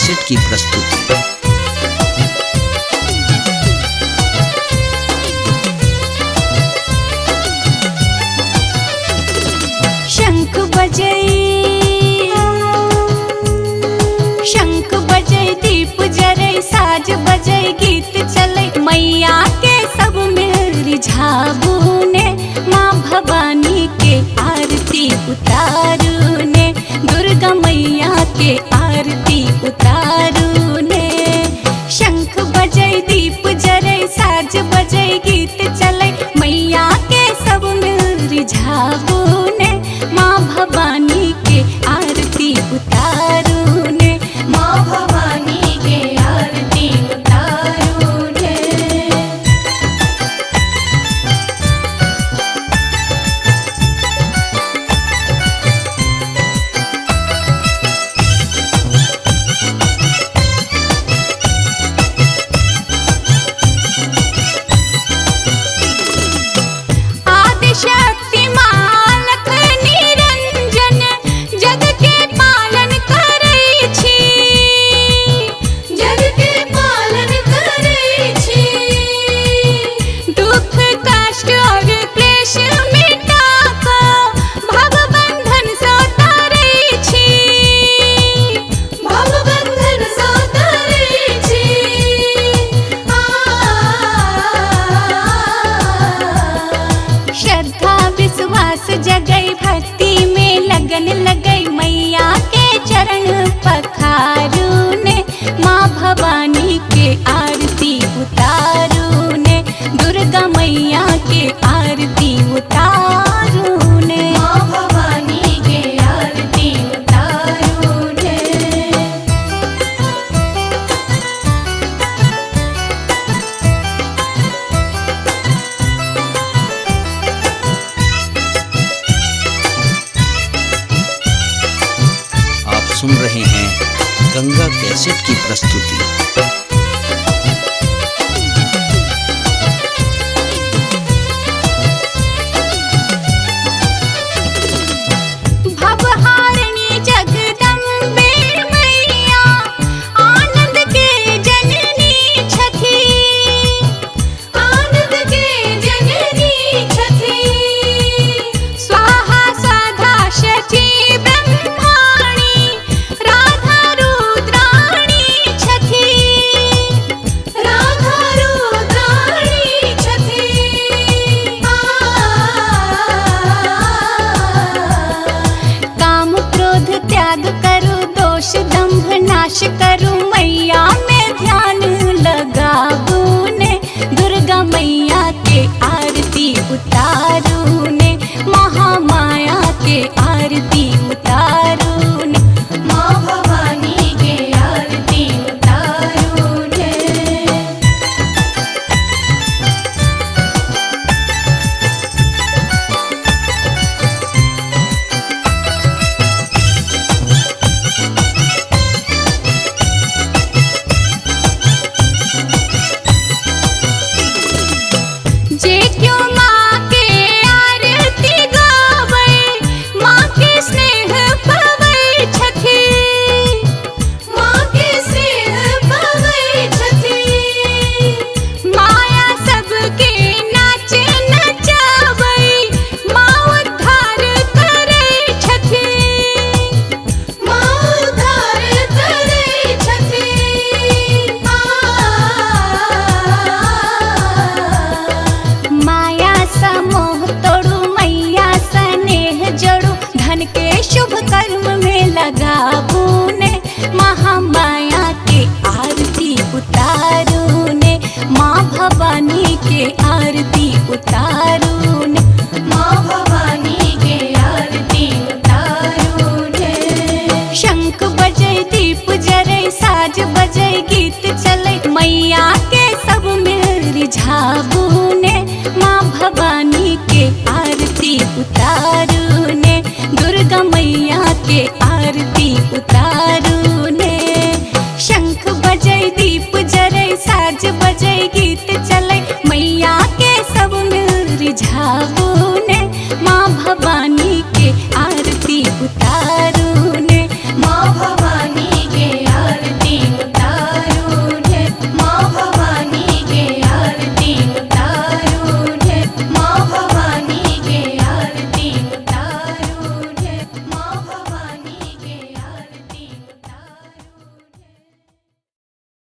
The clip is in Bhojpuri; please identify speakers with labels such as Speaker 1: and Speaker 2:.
Speaker 1: कैसेट की प्रस्तुति।
Speaker 2: शंख बजै दीप जरै साज बजै गीत चलै मैया के सब मिल रिझाबू ने माँ भवानी के आरती उतारू ने दुर्गा मैया के आरती उतारू ने। शंख बजै दीप जरै साज बजै गीत चलै मैया के सब मिल रिझाबू ने माँ भवानी के आरती उतारू ने माँ भवानी के आरती उतारू ने। आदिशक्ति मालक निरंजन जग के पालन करै छी, जग के पालन करै छी। दुख कष्ट और क्लेश मिटा कऽ भवबंधन सँ तारै छी, भवबंधन सँ तारै छी। श्रद्धा विश्वास जगै भक्ति में लगन लगै मैया के चरण पखारू ने माँ भवानी के आरती उतारू ने दुर्गा मैया के आरती उतारू ने माँ भवानी के आरती उतारू ने।
Speaker 1: आप सुन रहे हैं गंगा कैसेट की प्रस्तुति।
Speaker 2: भवहारिणी जगदम्बे मैया आनंद के जननी छथि, आनंद के जननी छथि। स्वाहा साधा शची ब्रह्माणी राधा रुद्राणी छथि, राधा रुद्राणी छथि। काम क्रोध त्याग करू दोष दंभ नाश करू मैया में ध्यान लगाबू ने दुर्गा मैया के आरती उतारू ने महामाया के आरती उतारू ने माँ भवानी के आरती उतारू ने। जे क्यों माँ के आरती गाबै माँ के स्नेह पाबै छथि, माँ के स्नेह पाबै छथि। माया सबके नाच नचाबै माँ उद्धार करै छथि, माँ उद्धार करै छथि। माया सा मोह तोड़ू मैया स्नेह जोड़ू धन के शुभ कर्म में लगाबू ने महामाया के आरती उतारू ने माँ भवानी के आरती उतारू ने माँ भवानी के आरती उतारू ने। शंख बजै दीप जरै साज बजै गीत चलै मैया के सब मिल रिझाबू ने माँ भवानी के आरती उतारू ने दुर्गा मैया के आरती उतारू ने। शंख बजै दीप जरै साज बजै गीत चलै मैया के सब मिल रिझाबू